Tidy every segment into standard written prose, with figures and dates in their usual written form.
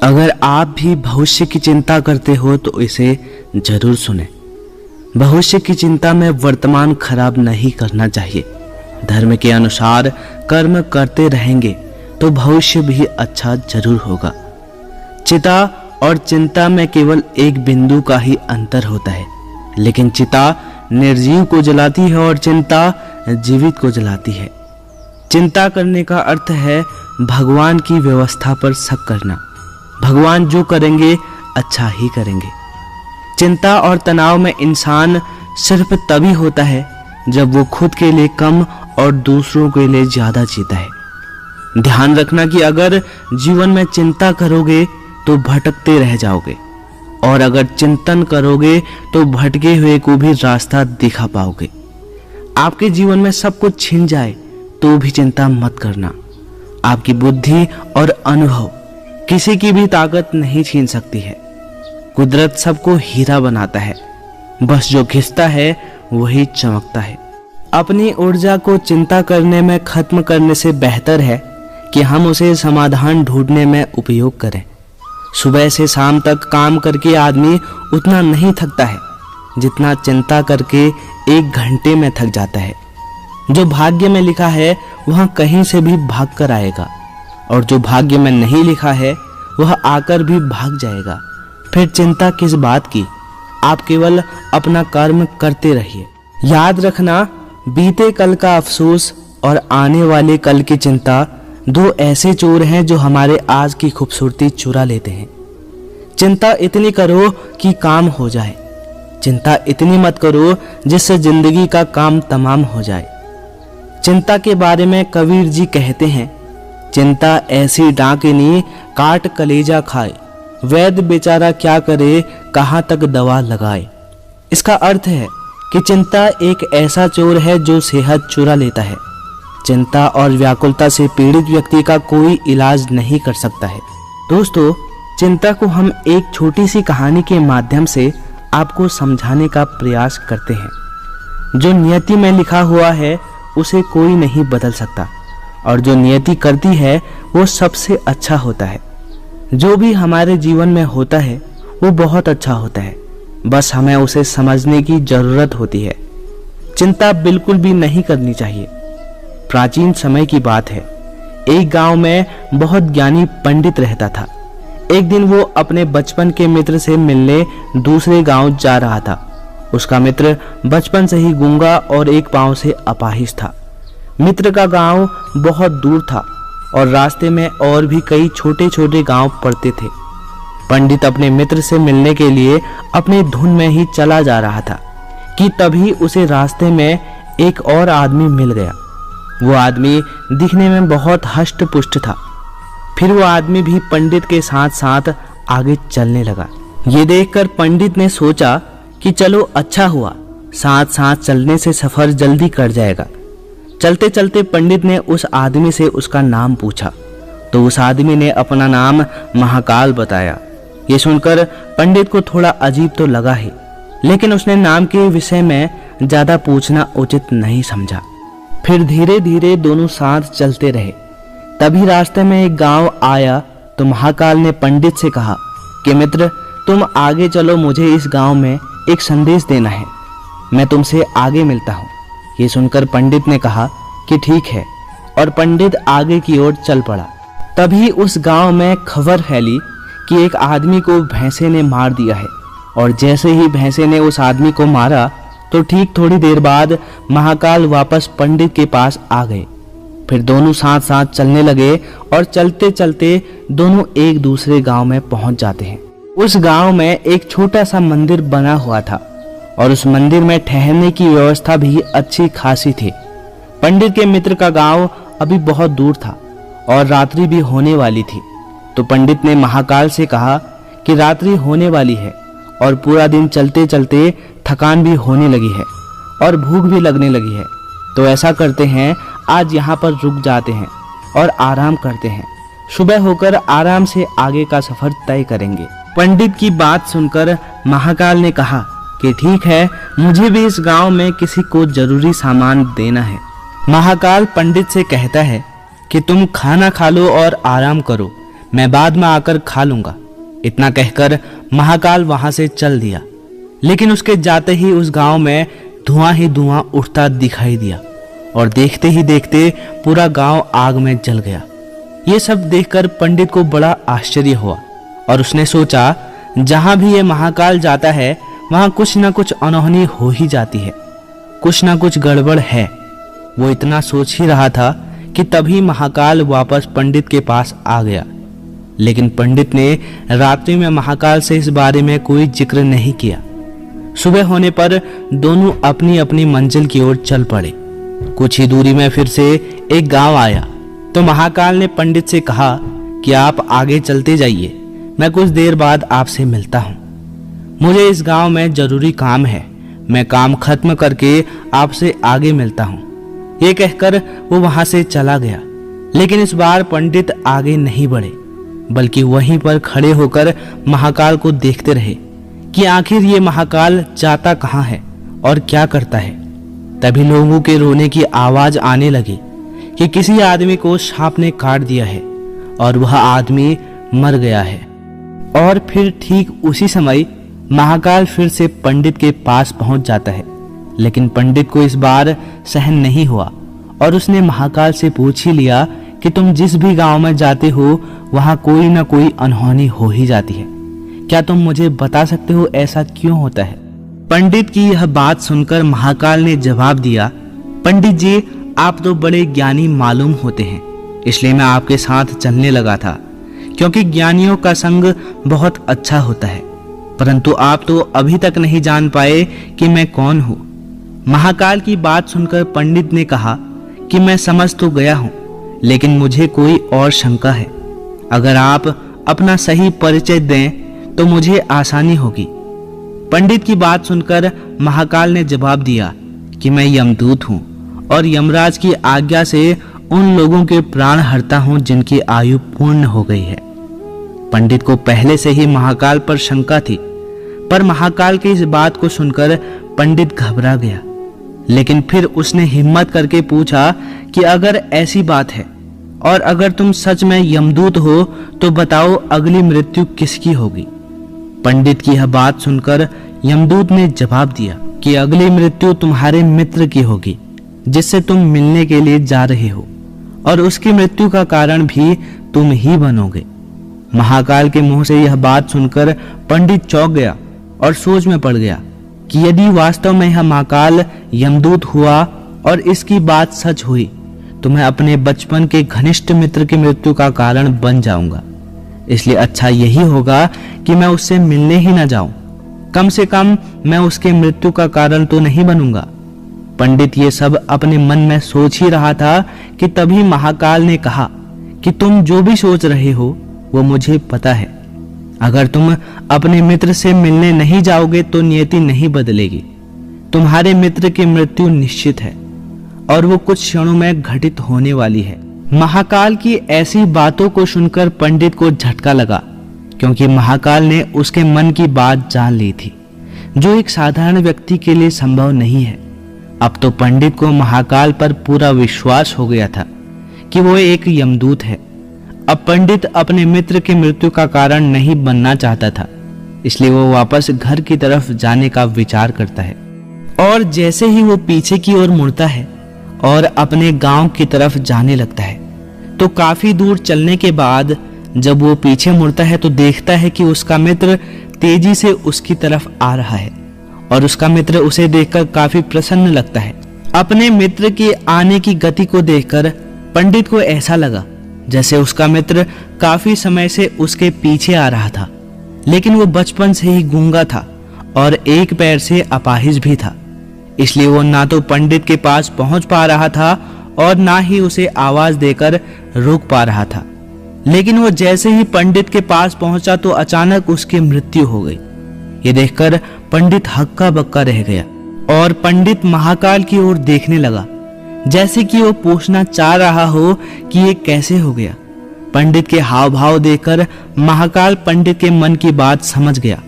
अगर आप भी भविष्य की चिंता करते हो तो इसे जरूर सुने। भविष्य की चिंता में वर्तमान खराब नहीं करना चाहिए। धर्म के अनुसार कर्म करते रहेंगे तो भविष्य भी अच्छा जरूर होगा। चिता और चिंता में केवल एक बिंदु का ही अंतर होता है, लेकिन चिता निर्जीव को जलाती है और चिंता जीवित को जलाती है। चिंता करने का अर्थ है भगवान की व्यवस्था पर शक करना। भगवान जो करेंगे अच्छा ही करेंगे। चिंता और तनाव में इंसान सिर्फ तभी होता है जब वो खुद के लिए कम और दूसरों के लिए ज्यादा जीता है। ध्यान रखना कि अगर जीवन में चिंता करोगे तो भटकते रह जाओगे, और अगर चिंतन करोगे तो भटके हुए को भी रास्ता दिखा पाओगे। आपके जीवन में सब कुछ छिन जाए तो भी चिंता मत करना। आपकी बुद्धि और अनुभव किसी की भी ताकत नहीं छीन सकती है। कुदरत सबको हीरा बनाता है, बस जो घिसता है वही चमकता है। अपनी ऊर्जा को चिंता करने में खत्म करने से बेहतर है कि हम उसे समाधान ढूंढने में उपयोग करें। सुबह से शाम तक काम करके आदमी उतना नहीं थकता है जितना चिंता करके 1 घंटे में थक जाता है। जो भाग्य में लिखा है वह कहीं से भी भाग कर आएगा, और जो भाग्य में नहीं लिखा है वह आकर भी भाग जाएगा। फिर चिंता किस बात की? आप केवल अपना कर्म करते रहिए। याद रखना, बीते कल का अफसोस और आने वाले कल की चिंता 2 ऐसे चोर हैं जो हमारे आज की खूबसूरती चुरा लेते हैं। चिंता इतनी करो कि काम हो जाए, चिंता इतनी मत करो जिससे जिंदगी का काम तमाम हो जाए। चिंता के बारे में कबीर जी कहते हैं, चिंता ऐसी डाकिनी काट कलेजा खाए, वैद्य बेचारा क्या करे कहाँ तक दवा लगाए। इसका अर्थ है कि चिंता एक ऐसा चोर है जो सेहत चुरा लेता है। चिंता और व्याकुलता से पीड़ित व्यक्ति का कोई इलाज नहीं कर सकता है। दोस्तों, चिंता को हम एक छोटी सी कहानी के माध्यम से आपको समझाने का प्रयास करते हैं। जो नियति में लिखा हुआ है उसे कोई नहीं बदल सकता, और जो नियति करती है वो सबसे अच्छा होता है। जो भी हमारे जीवन में होता है वो बहुत अच्छा होता है, बस हमें उसे समझने की जरूरत होती है। चिंता बिल्कुल भी नहीं करनी चाहिए। प्राचीन समय की बात है, एक गांव में बहुत ज्ञानी पंडित रहता था। एक दिन वो अपने बचपन के मित्र से मिलने दूसरे गांव जा रहा था। उसका मित्र बचपन से ही गूंगा और एक पांव से अपाहिज था। मित्र का गांव बहुत दूर था और रास्ते में और भी कई छोटे छोटे गांव पड़ते थे। पंडित अपने मित्र से मिलने के लिए अपने धुन में ही चला जा रहा था कि तभी उसे रास्ते में एक और आदमी मिल गया। वो आदमी दिखने में बहुत हष्ट पुष्ट था। फिर वो आदमी भी पंडित के साथ साथ आगे चलने लगा। ये देखकर पंडित ने सोचा कि चलो अच्छा हुआ, साथ साथ चलने से सफर जल्दी कट जाएगा। चलते चलते पंडित ने उस आदमी से उसका नाम पूछा तो उस आदमी ने अपना नाम महाकाल बताया। ये सुनकर पंडित को थोड़ा अजीब तो लगा ही, लेकिन उसने नाम के विषय में ज्यादा पूछना उचित नहीं समझा। फिर धीरे धीरे दोनों साथ चलते रहे। तभी रास्ते में एक गांव आया तो महाकाल ने पंडित से कहा कि मित्र, तुम आगे चलो, मुझे इस गांव में एक संदेश देना है, मैं तुमसे आगे मिलता हूँ। ये सुनकर पंडित ने कहा कि ठीक है, और पंडित आगे की ओर चल पड़ा। तभी उस गांव में खबर फैली कि एक आदमी को भैंसे ने मार दिया है, और जैसे ही भैंसे ने उस आदमी को मारा तो ठीक थोड़ी देर बाद महाकाल वापस पंडित के पास आ गए। फिर दोनों साथ साथ चलने लगे और चलते चलते दोनों एक दूसरे गांव में पहुंच जाते हैं। उस गांव में एक छोटा सा मंदिर बना हुआ था और उस मंदिर में ठहरने की व्यवस्था भी अच्छी खासी थी। पंडित के मित्र का गांव अभी बहुत दूर था और रात्रि भी होने वाली थी। तो पंडित ने महाकाल से कहा कि रात्रि होने वाली है और पूरा दिन चलते चलते थकान भी होने लगी है और भूख भी लगने लगी है, तो ऐसा करते हैं, आज यहाँ पर रुक जाते हैं और आराम करते हैं। सुबह होकर आराम से आगे का सफर तय करेंगे। पंडित की बात सुनकर महाकाल ने कहा कि ठीक है, मुझे भी इस गांव में किसी को जरूरी सामान देना है। महाकाल पंडित से कहता है कि तुम खाना खा लो और आराम करो, मैं बाद में आकर खा लूंगा। इतना कहकर महाकाल वहां से चल दिया। लेकिन उसके जाते ही उस गांव में धुआं ही धुआं उठता दिखाई दिया और देखते ही देखते पूरा गांव आग में जल गया। ये सब देखकर पंडित को बड़ा आश्चर्य हुआ और उसने सोचा, जहां भी ये महाकाल जाता है वहां कुछ ना कुछ अनहोनी हो ही जाती है, कुछ ना कुछ गड़बड़ है। वो इतना सोच ही रहा था कि तभी महाकाल वापस पंडित के पास आ गया। लेकिन पंडित ने रात्रि में महाकाल से इस बारे में कोई जिक्र नहीं किया। सुबह होने पर दोनों अपनी अपनी मंजिल की ओर चल पड़े। कुछ ही दूरी में फिर से एक गांव आया तो महाकाल ने पंडित से कहा कि आप आगे चलते जाइए, मैं कुछ देर बाद आपसे मिलता हूँ। मुझे इस गांव में जरूरी काम है, मैं काम खत्म करके आपसे आगे मिलता हूँ। ये कहकर वो वहां से चला गया। लेकिन इस बार पंडित आगे नहीं बढ़े, बल्कि वहीं पर खड़े होकर महाकाल को देखते रहे कि आखिर ये महाकाल जाता कहाँ है और क्या करता है। तभी लोगों के रोने की आवाज आने लगी कि किसी आदमी को सांप ने काट दिया है और वह आदमी मर गया है। और फिर ठीक उसी समय महाकाल फिर से पंडित के पास पहुंच जाता है। लेकिन पंडित को इस बार सहन नहीं हुआ और उसने महाकाल से पूछ ही लिया कि तुम जिस भी गांव में जाते हो वहां कोई ना कोई अनहोनी हो ही जाती है, क्या तुम मुझे बता सकते हो ऐसा क्यों होता है? पंडित की यह बात सुनकर महाकाल ने जवाब दिया, पंडित जी, आप तो बड़े ज्ञानी मालूम होते हैं, इसलिए मैं आपके साथ चलने लगा था, क्योंकि ज्ञानियों का संग बहुत अच्छा होता है। परंतु आप तो अभी तक नहीं जान पाए कि मैं कौन हूँ। महाकाल की बात सुनकर पंडित ने कहा कि मैं समझ तो गया हूँ, लेकिन मुझे कोई और शंका है। अगर आप अपना सही परिचय दें तो मुझे आसानी होगी। पंडित की बात सुनकर महाकाल ने जवाब दिया कि मैं यमदूत हूँ और यमराज की आज्ञा से उन लोगों के प्राण हरता हूँ जिनकी आयु पूर्ण हो गई है। पंडित को पहले से ही महाकाल पर शंका थी, पर महाकाल की इस बात को सुनकर पंडित घबरा गया। लेकिन फिर उसने हिम्मत करके पूछा कि अगर ऐसी बात है और अगर तुम सच में यमदूत हो तो बताओ अगली मृत्यु किसकी होगी? पंडित की यह बात सुनकर यमदूत ने जवाब दिया कि अगली मृत्यु तुम्हारे मित्र की होगी जिससे तुम मिलने के लिए जा रहे हो, और उसकी मृत्यु का कारण भी तुम ही बनोगे। महाकाल के मुंह से यह बात सुनकर पंडित चौंक गया और सोच में पड़ गया कि यदि वास्तव में यह महाकाल यमदूत हुआ और इसकी बात सच हुई तो मैं अपने बचपन के घनिष्ठ मित्र की मृत्यु का कारण बन जाऊंगा। इसलिए अच्छा यही होगा कि मैं उससे मिलने ही ना जाऊं, कम से कम मैं उसके मृत्यु का कारण तो नहीं बनूंगा। पंडित ये सब अपने मन में सोच ही रहा था कि तभी महाकाल ने कहा कि तुम जो भी सोच रहे हो वो मुझे पता है। अगर तुम अपने मित्र से मिलने नहीं जाओगे तो नियति नहीं बदलेगी। तुम्हारे मित्र की मृत्यु निश्चित है और वो कुछ क्षणों में घटित होने वाली है। महाकाल की ऐसी बातों को सुनकर पंडित को झटका लगा, क्योंकि महाकाल ने उसके मन की बात जान ली थी, जो एक साधारण व्यक्ति के लिए संभव नहीं है। अब तो पंडित को महाकाल पर पूरा विश्वास हो गया था कि वो एक यमदूत है। अब पंडित अपने मित्र की मृत्यु का कारण नहीं बनना चाहता था, इसलिए वो वापस घर की तरफ जाने का विचार करता है। और जैसे ही वो पीछे की ओर मुड़ता है और अपने गांव की तरफ जाने लगता है, तो काफी दूर चलने के बाद जब वो पीछे मुड़ता है तो देखता है कि उसका मित्र तेजी से उसकी तरफ आ रहा है और उसका मित्र उसे देखकर काफी प्रसन्न लगता है। अपने मित्र के आने की गति को देखकर पंडित को ऐसा लगा जैसे उसका मित्र काफी समय से उसके पीछे आ रहा था, लेकिन वो बचपन से ही गूंगा था और एक पैर से अपाहिज भी था। इसलिए वो ना तो पंडित के पास पहुंच पा रहा था और ना ही उसे आवाज देकर रोक पा रहा था। लेकिन वो जैसे ही पंडित के पास पहुंचा तो अचानक उसकी मृत्यु हो गई। ये देखकर पंडित हक्का बक्का रह गया और पंडित महाकाल की ओर देखने लगा, जैसे कि वो पूछना चाह रहा हो कि ये कैसे हो गया। पंडित के हाव भाव देखकर महाकाल पंडित के मन की बात समझ गया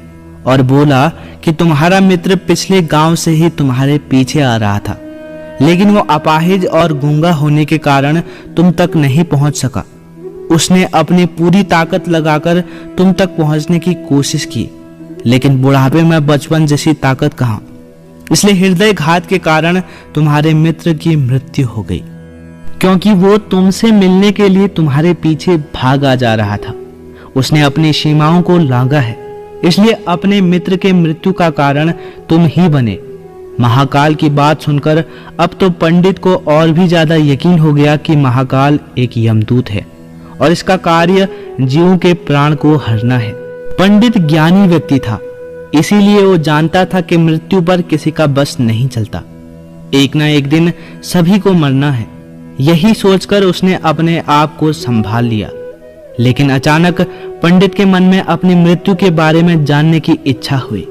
और बोला कि तुम्हारा मित्र पिछले गांव से ही तुम्हारे पीछे आ रहा था, लेकिन वो अपाहिज और गूंगा होने के कारण तुम तक नहीं पहुंच सका। उसने अपनी पूरी ताकत लगाकर तुम तक पहुंचने की कोशिश की, लेकिन बुढ़ापे में बचपन जैसी ताकत कहाँ। इसलिए हृदयघात के कारण तुम्हारे मित्र की मृत्यु हो गई, क्योंकि वो तुमसे मिलने के लिए तुम्हारे पीछे भागा जा रहा था। उसने अपनी सीमाओं को लांघा है, इसलिए अपने मित्र के मृत्यु का कारण तुम ही बने। महाकाल की बात सुनकर अब तो पंडित को और भी ज्यादा यकीन हो गया कि महाकाल एक यमदूत है और इसका कार्य जीवों के प्राण को हरना है। पंडित ज्ञानी व्यक्ति था, इसीलिए वो जानता था कि मृत्यु पर किसी का बस नहीं चलता। एक ना एक दिन सभी को मरना है, यही सोचकर उसने अपने आप को संभाल लिया। लेकिन अचानक पंडित के मन में अपनी मृत्यु के बारे में जानने की इच्छा हुई,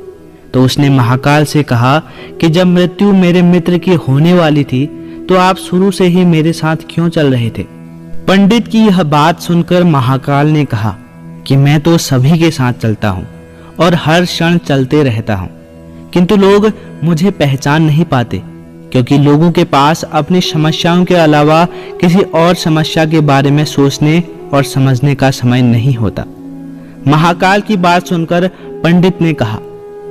तो उसने महाकाल से कहा कि जब मृत्यु मेरे मित्र की होने वाली थी तो आप शुरू से ही मेरे साथ क्यों चल रहे थे। पंडित की यह बात सुनकर महाकाल ने कहा कि मैं तो सभी के साथ चलता हूँ और हर क्षण चलते रहता हूँ, किंतु लोग मुझे पहचान नहीं पाते, क्योंकि लोगों के पास अपनी समस्याओं के अलावा किसी और समस्या के बारे में सोचने और समझने का समय नहीं होता। महाकाल की बात सुनकर पंडित ने कहा,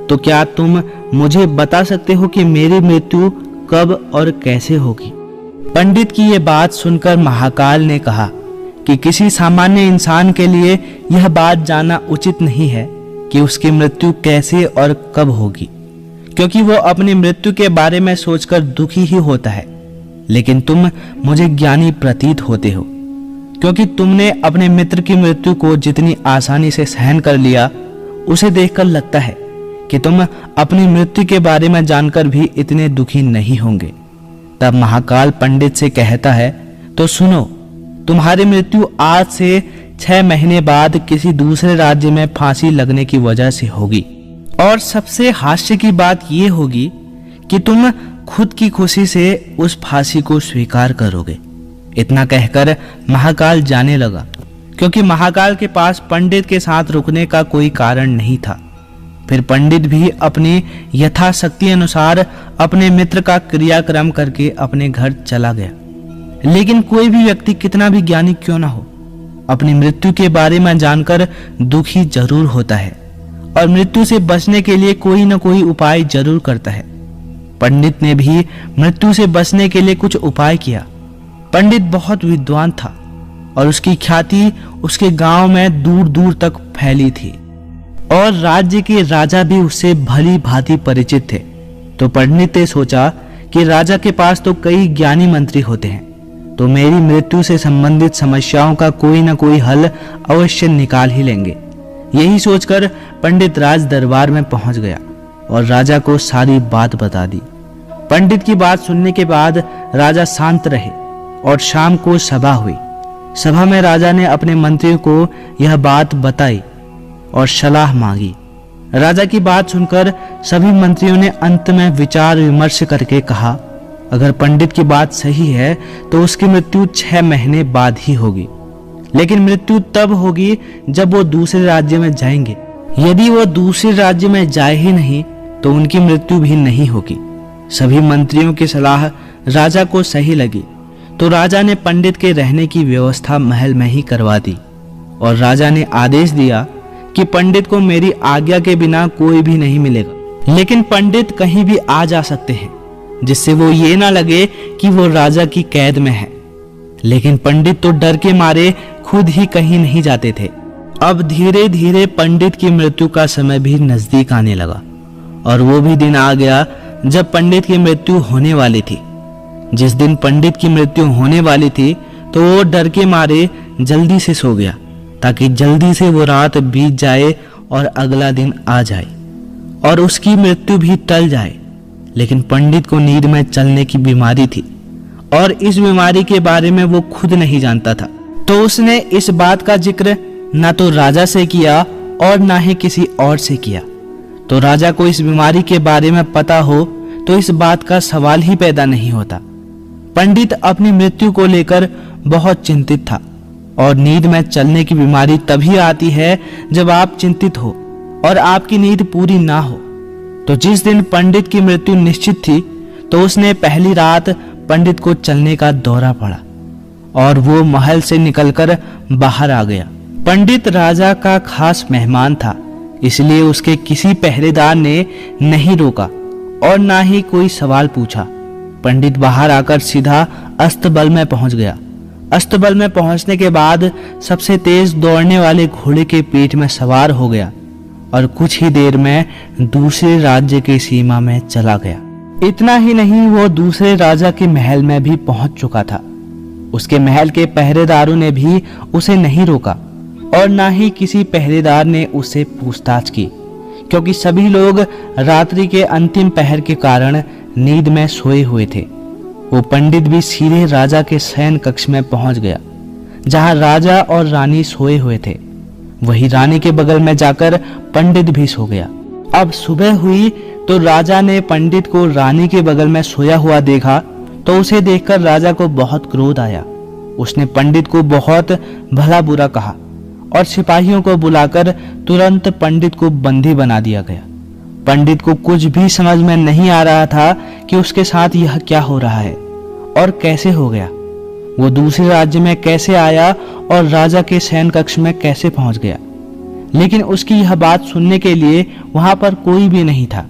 तो क्या तुम मुझे बता सकते हो कि मेरी मृत्यु कब और कैसे होगी। पंडित की ये बात सुनकर महाकाल ने कहा कि किसी सामान्य इंसान के लिए यह बात जानना उचित नहीं है कि उसकी मृत्यु कैसे और कब होगी, क्योंकि वो अपनी मृत्यु के बारे में सोचकर दुखी ही होता है। लेकिन तुम मुझे ज्ञानी प्रतीत होते हो, क्योंकि तुमने अपने मित्र की मृत्यु को जितनी आसानी से सहन कर लिया, उसे देखकर लगता है कि तुम अपनी मृत्यु के बारे में जानकर भी इतने दुखी नहीं होंगे। तब महाकाल पंडित से कहता है, तो सुनो, तुम्हारी मृत्यु आज से 6 महीने बाद किसी दूसरे राज्य में फांसी लगने की वजह से होगी। और सबसे हास्य की बात यह होगी कि तुम खुद की खुशी से उस फांसी को स्वीकार करोगे। इतना कहकर महाकाल जाने लगा, क्योंकि महाकाल के पास पंडित के साथ रुकने का कोई कारण नहीं था। फिर पंडित भी अपनी यथाशक्ति अनुसार अपने मित्र का क्रियाक्रम करके अपने घर चला गया। लेकिन कोई भी व्यक्ति कितना भी ज्ञानी क्यों ना हो, अपनी मृत्यु के बारे में जानकर दुखी जरूर होता है और मृत्यु से बचने के लिए कोई न कोई उपाय जरूर करता है। पंडित ने भी मृत्यु से बचने के लिए कुछ उपाय किया। पंडित बहुत विद्वान था और उसकी ख्याति उसके गांव में दूर दूर तक फैली थी और राज्य के राजा भी उससे भली भांति परिचित थे। तो पंडित ने सोचा कि राजा के पास तो कई ज्ञानी मंत्री होते हैं, तो मेरी मृत्यु से संबंधित समस्याओं का कोई ना कोई हल अवश्य निकाल ही लेंगे। यही सोचकर पंडित राज दरबार में पहुंच गया और राजा को सारी बात बता दी। पंडित की बात सुनने के बाद राजा शांत रहे और शाम को सभा हुई। सभा में राजा ने अपने मंत्रियों को यह बात बताई और सलाह मांगी। राजा की बात सुनकर सभी मंत्रियों ने अंत में विचार विमर्श करके कहा, अगर पंडित की बात सही है तो उसकी मृत्यु 6 महीने बाद ही होगी, लेकिन मृत्यु तब होगी जब वो दूसरे राज्य में जाएंगे। यदि वो दूसरे राज्य में जाए ही नहीं तो उनकी मृत्यु भी नहीं होगी। सभी मंत्रियों की सलाह राजा को सही लगी, तो राजा ने पंडित के रहने की व्यवस्था महल में ही करवा दी और राजा ने आदेश दिया कि पंडित को मेरी आज्ञा के बिना कोई भी नहीं मिलेगा, लेकिन पंडित कहीं भी आ जा सकते हैं, जिससे वो ये ना लगे कि वो राजा की कैद में है। लेकिन पंडित तो डर के मारे खुद ही कहीं नहीं जाते थे। अब धीरे धीरे पंडित की मृत्यु का समय भी नजदीक आने लगा और वो भी दिन आ गया जब पंडित की मृत्यु होने वाली थी। जिस दिन पंडित की मृत्यु होने वाली थी तो वो डर के मारे जल्दी से सो गया, ताकि जल्दी से वो रात बीत जाए और अगला दिन आ जाए और उसकी मृत्यु भी टल जाए। लेकिन पंडित को नींद में चलने की बीमारी थी और इस बीमारी के बारे में वो खुद नहीं जानता था, तो उसने इस बात का जिक्र ना तो राजा से किया और ना ही किसी और से किया। तो राजा को इस बीमारी के बारे में पता हो तो इस बात का सवाल ही पैदा नहीं होता। पंडित अपनी मृत्यु को लेकर बहुत चिंतित था और नींद में चलने की बीमारी तभी आती है जब आप चिंतित हो और आपकी नींद पूरी ना हो। तो जिस दिन पंडित की मृत्यु निश्चित थी तो उसने पहली रात पंडित को चलने का दौरा पड़ा और वो महल से निकलकर बाहर आ गया। पंडित राजा का खास मेहमान था, इसलिए उसके किसी पहरेदार ने नहीं रोका और ना ही कोई सवाल पूछा। पंडित बाहर आकर सीधा अस्तबल में पहुंच गया। अस्तबल में पहुंचने के बाद सबसे तेज दौड़ने वाले घोड़े के पीठ में सवार हो गया और कुछ ही देर में दूसरे राज्य की सीमा में चला गया। इतना ही नहीं, वो दूसरे राजा के महल में भी पहुंच चुका था। उसके महल के पहरेदारों ने भी उसे नहीं रोका और ना ही किसी पहरेदार ने उससे पूछताछ की, क्योंकि सभी लोग रात्रि के अंतिम पहर के कारण नींद में सोए हुए थे। वो पंडित भी सीधे राजा के शयन कक्ष में पहुंच गया, जहां राजा और रानी सोए हुए थे। वही रानी के बगल में जाकर पंडित भी सो गया। अब सुबह हुई तो राजा ने पंडित को रानी के बगल में सोया हुआ देखा, तो उसे देखकर राजा को बहुत क्रोध आया। उसने पंडित को बहुत भला बुरा कहा और सिपाहियों को बुलाकर तुरंत पंडित को बंदी बना दिया गया। पंडित को कुछ भी समझ में नहीं आ रहा था कि उसके साथ यह क्या हो रहा है और कैसे हो गया। वो दूसरे राज्य में कैसे आया और राजा के शयन कक्ष में कैसे पहुंच गया। लेकिन उसकी यह बात सुनने के लिए वहां पर कोई भी नहीं था।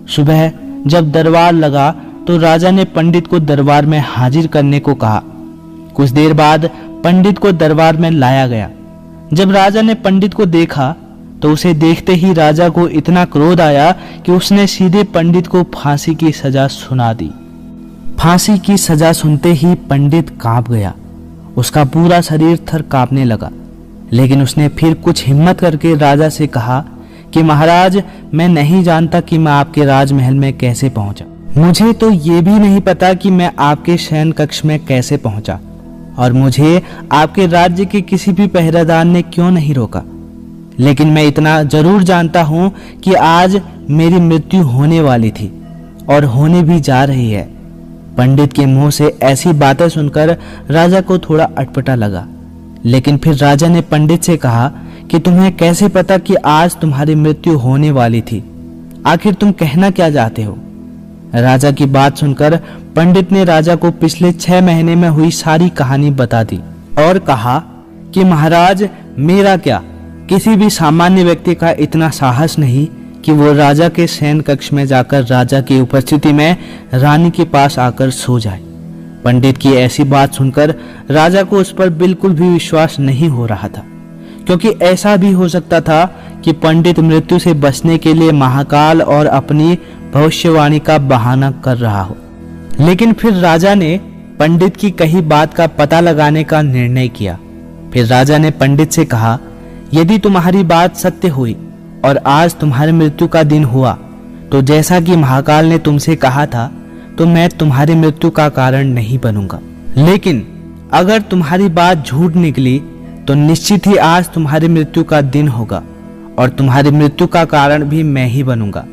सुबह जब दरबार लगा तो राजा ने पंडित को दरबार में हाजिर करने को कहा। कुछ देर बाद पंडित को दरबार में लाया गया। जब राजा ने पंडित को देखा तो उसे देखते ही राजा को इतना क्रोध आया कि उसने सीधे पंडित को फांसी की सजा सुना दी। फांसी की सजा सुनते ही पंडित कांप गया। उसका पूरा शरीर थर कांपने लगा, लेकिन उसने फिर कुछ हिम्मत करके राजा से कहा कि महाराज, मैं नहीं जानता कि मैं आपके राजमहल में कैसे पहुंचा। मुझे तो ये भी नहीं पता कि मैं आपके शयन कक्ष में कैसे पहुंचा, और मुझे आपके राज्य के किसी भी पहरेदार ने क्यों नहीं रोका। लेकिन मैं इतना जरूर जानता हूं कि आज मेरी मृत्यु होने वाली थी और होने भी जा रही है। पंडित के मुंह से ऐसी बातें सुनकर राजा को थोड़ा अटपटा लगा, लेकिन फिर राजा ने पंडित से कहा कि तुम्हें कैसे पता कि आज तुम्हारी मृत्यु होने वाली थी? आखिर तुम कहना क्या चाहते हो? राजा की बात सुनकर पंडित ने राजा को पिछले 6 महीने में हुई सारी कहानी बता दी और कहा कि महाराज, मेरा क्या, किसी भी सामान्य व्यक्ति का इतना साहस नहीं कि वो राजा के शयन कक्ष में जाकर राजा की उपस्थिति में रानी के पास आकर सो जाए। पंडित की ऐसी बात सुनकर राजा को उस पर बिल्कुल भी विश्वास नहीं हो रहा था, क्योंकि ऐसा भी हो सकता था कि पंडित मृत्यु से बचने के लिए महाकाल और अपनी भविष्यवाणी का बहाना कर रहा हो। लेकिन फिर राजा ने पंडित की कही बात का पता लगाने का निर्णय किया। फिर राजा ने पंडित से कहा, यदि तुम्हारी बात सत्य हुई और आज तुम्हारी मृत्यु का दिन हुआ, तो जैसा कि महाकाल ने तुमसे कहा था, तो मैं तुम्हारी मृत्यु का कारण नहीं बनूंगा। लेकिन अगर तुम्हारी बात झूठ निकली तो निश्चित ही आज तुम्हारी मृत्यु का दिन होगा और तुम्हारी मृत्यु का कारण भी मैं ही बनूंगा।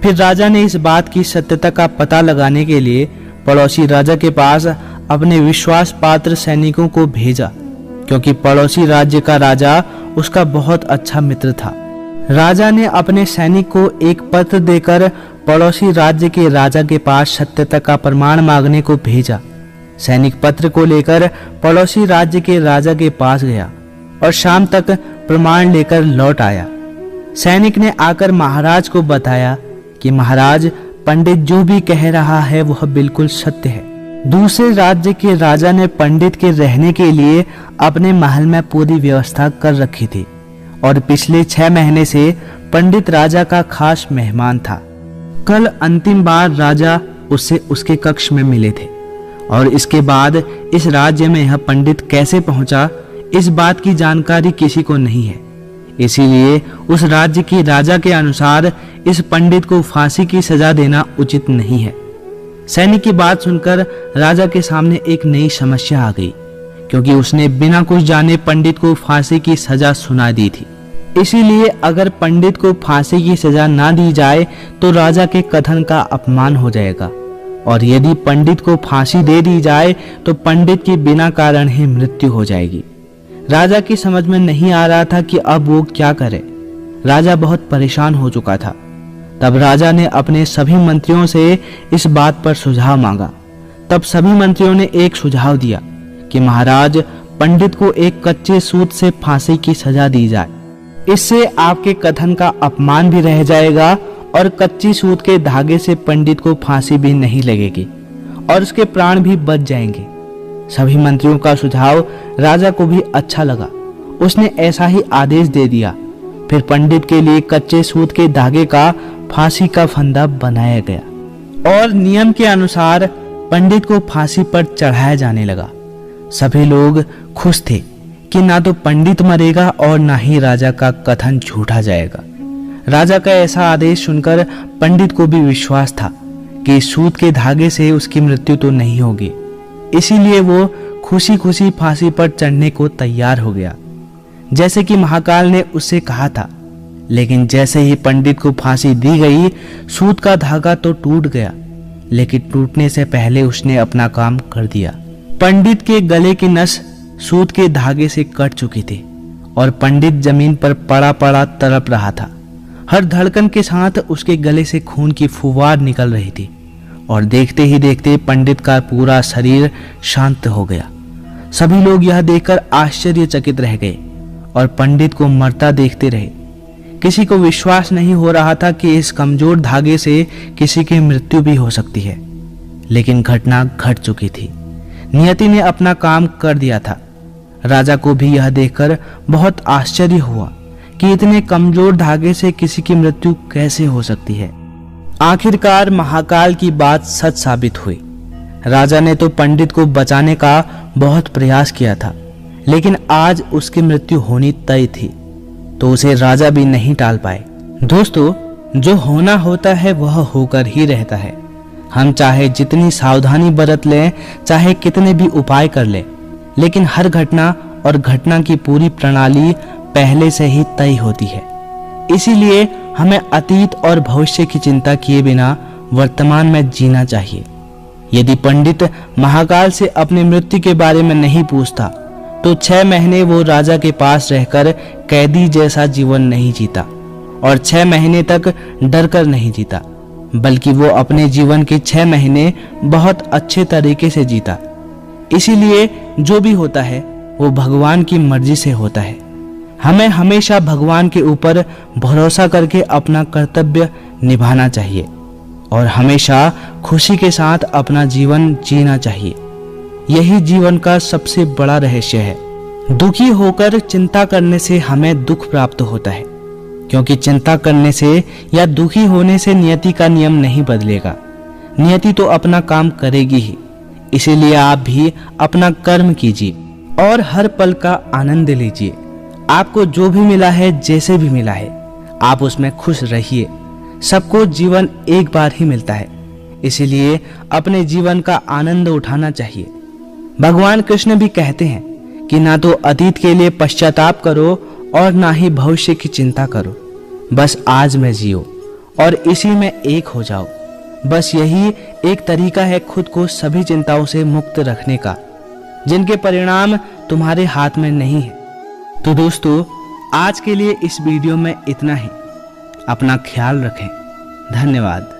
फिर राजा ने इस बात की सत्यता का पता लगाने के लिए पड़ोसी राजा के पास अपने विश्वास पात्र सैनिकों को भेजा, क्योंकि पड़ोसी राज्य का राजा उसका बहुत अच्छा मित्र था। राजा ने अपने सैनिक को एक पत्र देकर पड़ोसी राज्य के राजा के पास सत्यता का प्रमाण मांगने को भेजा। सैनिक पत्र को लेकर पड़ोसी राज्य के राजा के पास गया और शाम तक प्रमाण लेकर लौट आया। सैनिक ने आकर महाराज को बताया कि महाराज, पंडित जो भी कह रहा है वह बिल्कुल सत्य है। दूसरे राज्य के राजा ने पंडित के रहने के लिए अपने महल में पूरी व्यवस्था कर रखी थी और पिछले 6 महीने से पंडित राजा का खास मेहमान था। कल अंतिम बार राजा उससे उसके कक्ष में मिले थे और इसके बाद इस राज्य में यह पंडित कैसे पहुंचा, इस बात की जानकारी किसी को नहीं है। इसीलिए उस राज्य के राजा के अनुसार इस पंडित को फांसी की सजा देना उचित नहीं है। सैनिक की बात सुनकर राजा के सामने एक नई समस्या आ गई, क्योंकि उसने बिना कुछ जाने पंडित को फांसी की सजा सुना दी थी। इसीलिए अगर पंडित को फांसी की सजा ना दी जाए तो राजा के कथन का अपमान हो जाएगा, और यदि पंडित को फांसी दे दी जाए तो पंडित की बिना कारण ही मृत्यु हो जाएगी। राजा की समझ में नहीं आ रहा था कि अब वो क्या करे। राजा बहुत परेशान हो चुका था। तब राजा ने अपने सभी मंत्रियों से इस बात पर सुझाव मांगा। तब सभी मंत्रियों ने एक सुझाव दिया कि महाराज, पंडित को एक कच्चे सूत से फांसी की सजा दी जाए। इससे आपके कथन का अपमान भी रह जाएगा और कच्ची सूत के धागे से पंडित को फांसी भी नहीं लगेगी और उसके प्राण भी बच जाएंगे। सभी मंत्रियों का सुझाव राजा को भी अच्छा लगा। उसने ऐसा ही आदेश दे दिया। फिर पंडित के लिए कच्चे सूत के धागे का फांसी का फंदा बनाया गया और नियम के अनुसार पंडित को फांसी पर चढ़ाया जाने लगा। सभी लोग खुश थे कि ना तो पंडित मरेगा और ना ही राजा का कथन झूठा जाएगा। राजा का ऐसा आदेश सुनकर पंडित को भी विश्वास था कि सूत के धागे से उसकी मृत्यु तो नहीं होगी, इसीलिए वो खुशी खुशी फांसी पर चढ़ने को तैयार हो गया, जैसे कि महाकाल ने उससे कहा था। लेकिन जैसे ही पंडित को फांसी दी गई, सूत का धागा तो टूट गया, लेकिन टूटने से पहले उसने अपना काम कर दिया। पंडित के गले की नस सूत के धागे से कट चुकी थी और पंडित जमीन पर पड़ा पड़ा तड़प रहा था। हर धड़कन के साथ उसके गले से खून की फुवार निकल रही थी और देखते ही देखते पंडित का पूरा शरीर शांत हो गया। सभी लोग यह देखकर आश्चर्यचकित रह गए और पंडित को मरता देखते रहे। किसी को विश्वास नहीं हो रहा था कि इस कमजोर धागे से किसी की मृत्यु भी हो सकती है, लेकिन घटना घट चुकी थी। नियति ने अपना काम कर दिया था। राजा को भी यह देखकर बहुत आश्चर्य हुआ कि इतने कमजोर धागे से किसी की मृत्यु कैसे हो सकती है। आखिरकार महाकाल की बात सच साबित हुई। राजा ने तो पंडित को बचाने का बहुत प्रयास किया था, लेकिन आज उसकी मृत्यु होनी तय थी, तो उसे राजा भी नहीं टाल पाए। दोस्तों, जो होना होता है वह होकर ही रहता है। हम चाहे जितनी सावधानी बरत लें, चाहे कितने भी उपाय कर लें, लेकिन हर घटना और घटना की पूरी प्रणाली पहले से ही तय होती है। इसीलिए हमें अतीत और भविष्य की चिंता किए बिना वर्तमान में जीना चाहिए। यदि पंडित महाकाल से अपनी मृत्यु के बारे में नहीं पूछता, तो 6 महीने वो राजा के पास रहकर कैदी जैसा जीवन नहीं जीता और 6 महीने तक डर कर नहीं जीता, बल्कि वो अपने जीवन के 6 महीने बहुत अच्छे तरीके से जीता। इसीलिए जो भी होता है वो भगवान की मर्जी से होता है। हमें हमेशा भगवान के ऊपर भरोसा करके अपना कर्तव्य निभाना चाहिए और हमेशा खुशी के साथ अपना जीवन जीना चाहिए। यही जीवन का सबसे बड़ा रहस्य है। दुखी होकर चिंता करने से हमें दुख प्राप्त होता है, क्योंकि चिंता करने से या दुखी होने से नियति का नियम नहीं बदलेगा। नियति तो अपना काम करेगी ही। इसीलिए आप भी अपना कर्म कीजिए और हर पल का आनंद लीजिए। आपको जो भी मिला है, जैसे भी मिला है, आप उसमें खुश रहिए। सबको जीवन एक बार ही मिलता है, इसीलिए अपने जीवन का आनंद उठाना चाहिए। भगवान कृष्ण भी कहते हैं कि ना तो अतीत के लिए पश्चाताप करो और ना ही भविष्य की चिंता करो, बस आज में जियो और इसी में एक हो जाओ। बस यही एक तरीका है खुद को सभी चिंताओं से मुक्त रखने का, जिनके परिणाम तुम्हारे हाथ में नहीं है। तो दोस्तों, आज के लिए इस वीडियो में इतना ही। अपना ख्याल रखें। धन्यवाद।